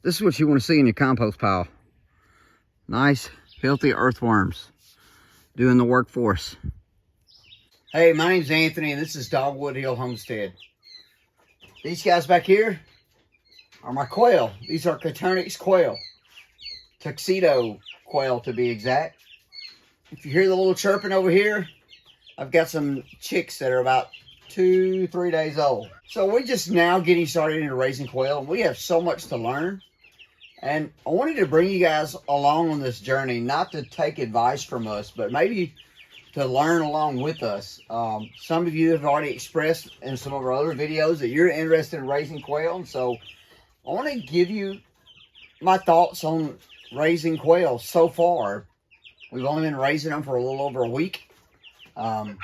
This is what you want to see in your compost pile. Nice, healthy earthworms doing the work for us. Hey, my name's Anthony, and this is Dogwood Hill Homestead. These guys back here are my quail. These are Coturnix quail. Tuxedo quail, to be exact. If you hear the little chirping over here, I've got some chicks that are about 2-3 days old. So we're just now getting started into raising quail, and we have so much to learn. And I wanted to bring you guys along on this journey, not to take advice from us, but maybe to learn along with us. Some of you have already expressed in some of our other videos that you're interested in raising quail, and so I want to give you my thoughts on raising quail so far. We've only been raising them for a little over a week, but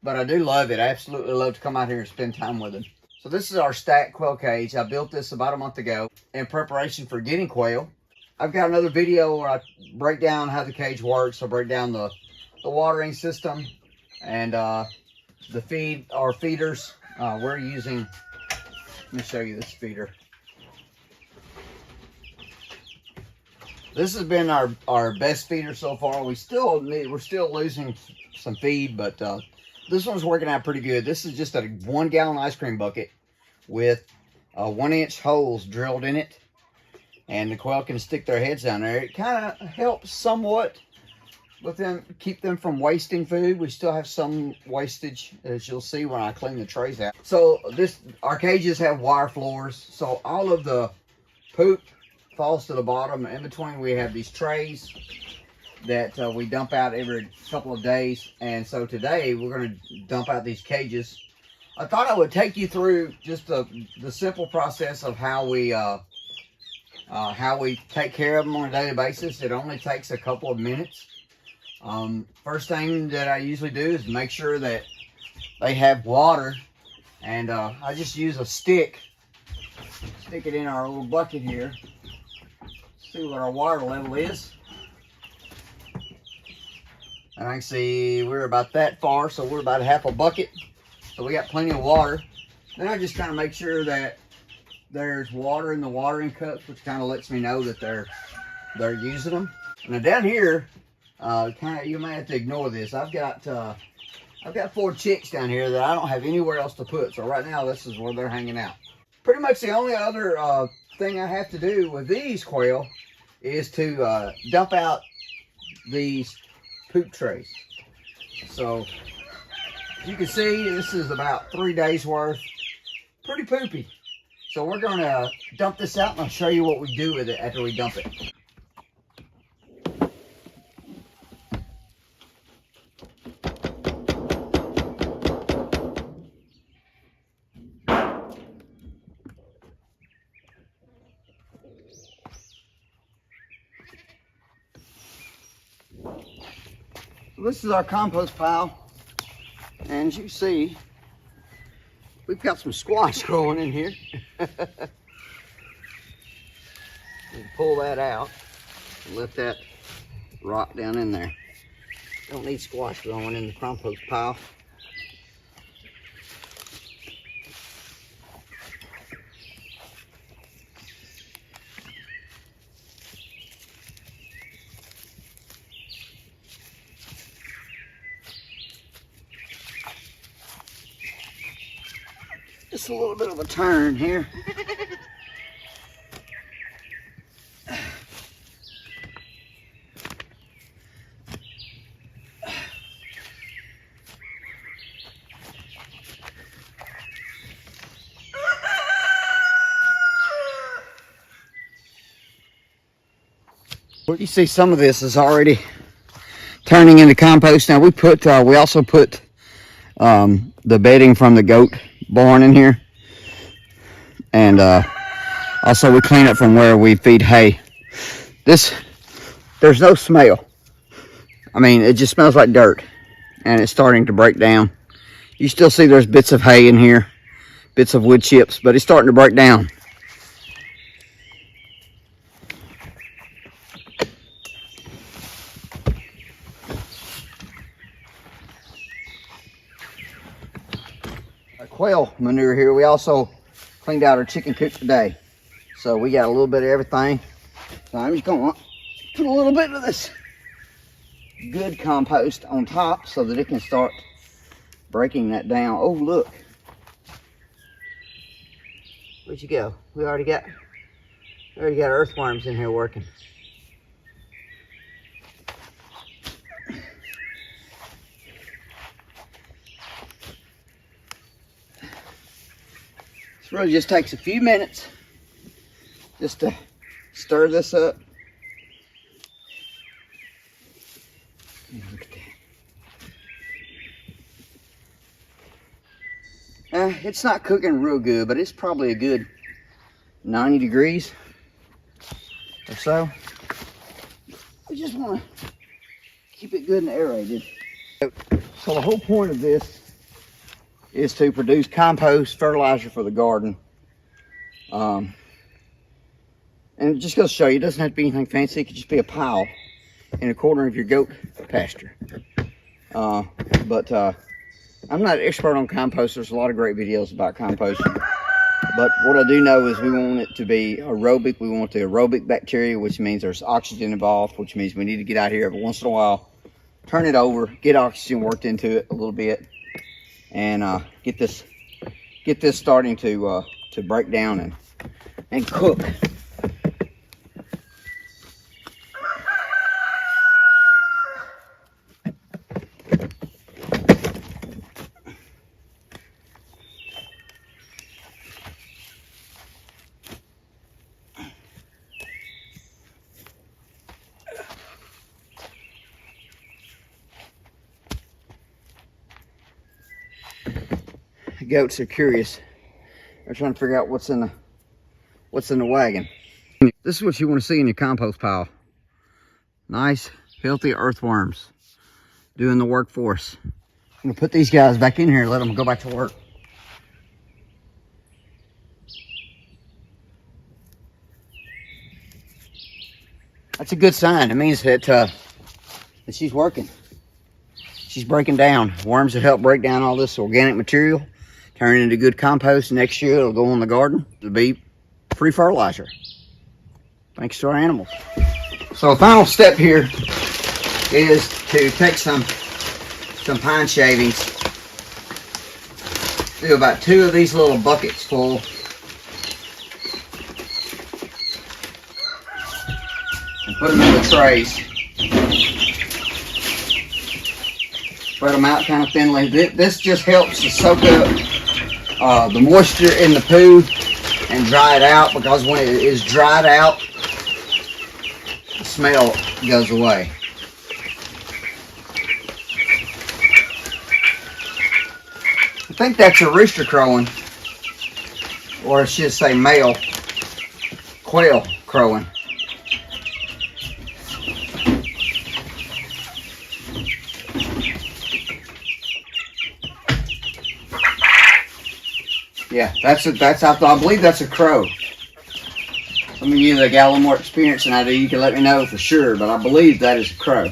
I do love it. I absolutely love to come out here and spend time with them. So this is our stacked quail cage. I built this about a month ago in preparation for getting quail. I've got another video where I break down how the cage works. I break down the watering system and the feeders. We're using, let me show you this feeder. This has been our best feeder so far. we're still losing some feed, but this one's working out pretty good. This is just a 1 gallon ice cream bucket with 1-inch holes drilled in it, and the quail can stick their heads down there. It kind of helps somewhat with them, keep them from wasting food. We still have some wastage, as you'll see when I clean the trays out. So our cages have wire floors, so all of the poop falls to the bottom. In between, we have these trays that we dump out every couple of days. And so today we're going to dump out these cages. I thought I would take you through just the simple process of how we take care of them on a daily basis. It only takes a couple of minutes. First thing that I usually do is make sure that they have water, and I just use a stick, stick it in our little bucket here. See what our water level is. And I can see we're about that far, so we're about half a bucket. So we got plenty of water. Then I just kind of make sure that there's water in the watering cups, which kind of lets me know that they're using them. Now down here, you may have to ignore this. I've got 4 chicks down here that I don't have anywhere else to put. So right now, this is where they're hanging out. Pretty much the only other thing I have to do with these quail is to dump out these poop trays. So you can see this is about 3 days worth. Pretty poopy. So we're going to dump this out, and I'll show you what we do with it after we dump it. This is our compost pile, and as you see, we've got some squash growing in here. Pull that out and let that rot down in there. Don't need squash growing in the compost pile. Just a little bit of a turn here. You see some of this is already turning into compost. Now we also put the bedding from the goat barn in here, and also we clean it from where we feed hay. There's no smell. I mean, it just smells like dirt, and it's starting to break down. You still see there's bits of hay in here, bits of wood chips, but it's starting to break down. Quail manure here. We also cleaned out our chicken coop today. So we got a little bit of everything. So I'm just going to put a little bit of this good compost on top so that it can start breaking that down. Oh, look. Where'd you go? We already got earthworms in here working. This really just takes a few minutes just to stir this up. Look at that. It's not cooking real good, but it's probably a good 90 degrees or so. We just want to keep it good and aerated. So the whole point of this is to produce compost fertilizer for the garden. And it just goes to show you, it doesn't have to be anything fancy. It could just be a pile in a corner of your goat pasture. But I'm not an expert on compost. There's a lot of great videos about composting. But what I do know is we want it to be aerobic. We want the aerobic bacteria, which means there's oxygen involved, which means we need to get out here every once in a while, turn it over, get oxygen worked into it a little bit, and get this starting to break down and cook. The goats are curious. They're trying to figure out what's in the wagon. This is what you want to see in your compost pile. Nice, healthy earthworms doing the work for us. I'm gonna put these guys back in here and let them go back to work. That's a good sign. It means that she's working. She's breaking down. Worms that help break down all this organic material, turn it into good compost. Next year it'll go in the garden. It'll be free fertilizer, thanks to our animals. So the final step here is to take some pine shavings, do about 2 of these little buckets full, and put them in the trays. Spread them out kind of thinly. This just helps to soak up the moisture in the poo and dry it out, because when it is dried out, the smell goes away. I think that's a rooster crowing, or I should say male quail crowing. Yeah, I believe that's a crow. Some of you that got a little more experience than I do, you can let me know for sure, but I believe that is a crow.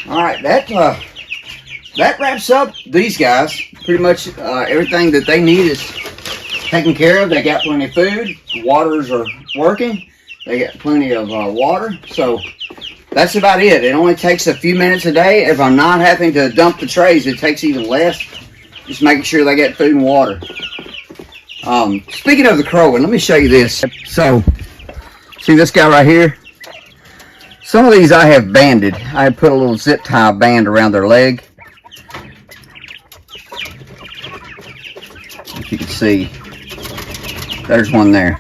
All right, that wraps up these guys. Pretty much everything that they need is taken care of. They got plenty of food. Waters are working. They got plenty of water. So that's about it. It only takes a few minutes a day. If I'm not having to dump the trays, it takes even less. Just making sure they get food and water. Speaking of the crowing, let me show you this. So, see this guy right here? Some of these I have banded. I put a little zip tie band around their leg. If you can see, there's one there.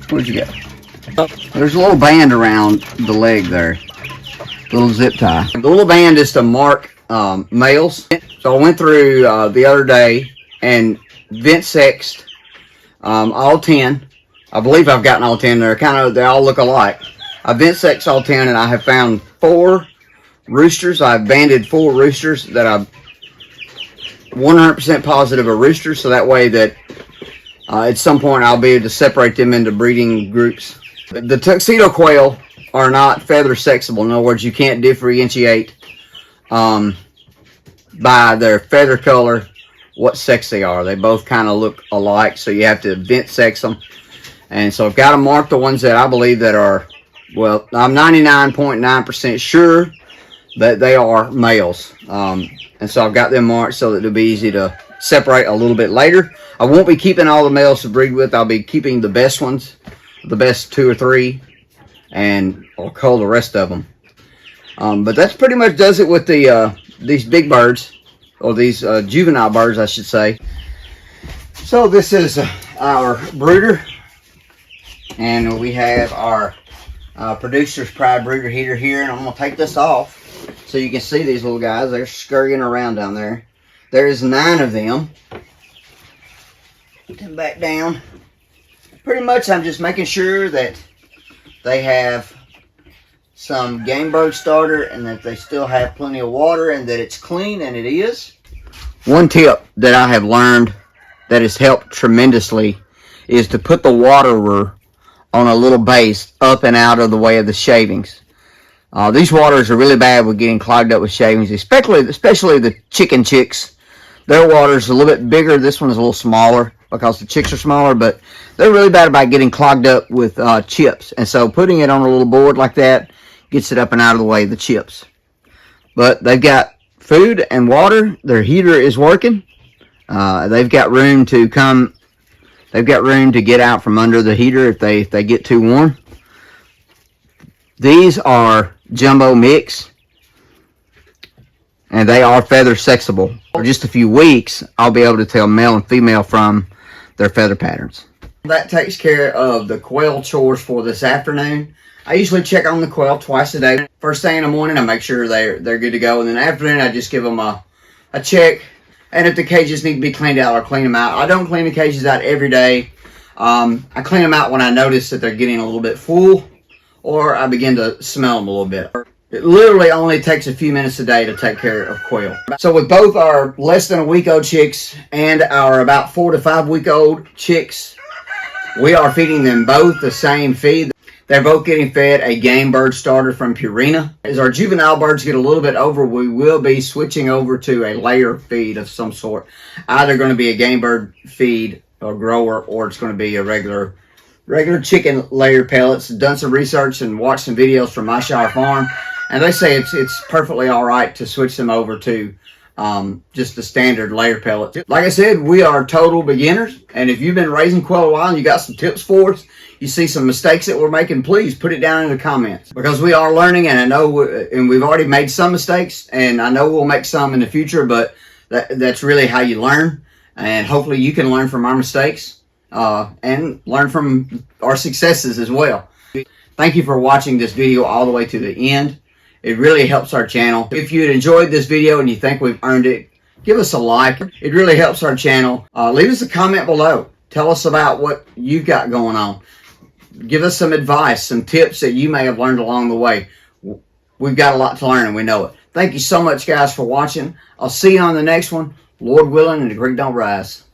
Where'd you go? There's a little band around the leg there. Little zip tie. The little band is to mark males. So I went through the other day and vent sexed all 10. I believe I've gotten all 10. They all look alike. I vent sexed all 10, and I have found 4 roosters. I've banded 4 roosters that I'm 100% positive are roosters, so that way that at some point I'll be able to separate them into breeding groups. The tuxedo quail are not feather sexable. In other words, you can't differentiate by their feather color what sex they are. They both kind of look alike, so you have to vent sex them. And so I've got to mark the ones that I believe that are, well, I'm 99.9% sure that they are males. And so I've got them marked so that it'll be easy to separate a little bit later. I won't be keeping all the males to breed with. I'll be keeping the best ones, the best 2 or 3, and I'll cull the rest of them. But that's pretty much does it with the these big birds, or these juvenile birds, I should say. So this is our brooder, and we have our Producer's Pride brooder heater here, and I'm going to take this off so you can see these little guys. They're scurrying around down there. There is 9 of them. Put them back down. Pretty much I'm just making sure that they have some game bird starter and that they still have plenty of water and that it's clean, and it is. One tip that I have learned that has helped tremendously is to put the waterer on a little base up and out of the way of the shavings. These waters are really bad with getting clogged up with shavings, especially the chicken chicks. Their water's a little bit bigger. This one is a little smaller because the chicks are smaller, but they're really bad about getting clogged up with chips. And so putting it on a little board like that gets it up and out of the way of the chips. But they've got food and water. Their heater is working. They've got room to come. They've got room to get out from under the heater if they get too warm. These are jumbo mix, and they are feather sexable. For just a few weeks, I'll be able to tell male and female from their feather patterns. That takes care of the quail chores for this afternoon. I usually check on the quail twice a day. First thing in the morning, I make sure they're good to go, and then afternoon, I just give them a check. And if the cages need to be cleaned out, I'll clean them out. I don't clean the cages out every day. I clean them out when I notice that they're getting a little bit full, or I begin to smell them a little bit. It literally only takes a few minutes a day to take care of quail. So with both our less than a week old chicks and our about 4 to 5 week old chicks, we are feeding them both the same feed. They're both getting fed a game bird starter from Purina. As our juvenile birds get a little bit over, we will be switching over to a layer feed of some sort. Either going to be a game bird feed or grower, or it's going to be a regular chicken layer pellets. Done some research and watched some videos from My Shire Farm, and they say it's perfectly all right to switch them over to just the standard layer pellets. Like I said, we are total beginners, and if you've been raising quail a while and you got some tips for us, you see some mistakes that we're making, please put it down in the comments, because we are learning, and I know, and we've already made some mistakes, and I know we'll make some in the future, but that's really how you learn, and hopefully you can learn from our mistakes and learn from our successes as well. Thank you for watching this video all the way to the end. It really helps our channel. If you enjoyed this video and you think we've earned it, give us a like. It really helps our channel. Leave us a comment below. Tell us about what you've got going on. Give us some advice, some tips that you may have learned along the way. We've got a lot to learn, and we know it. Thank you so much, guys, for watching. I'll see you on the next one. Lord willing, and the creek don't rise.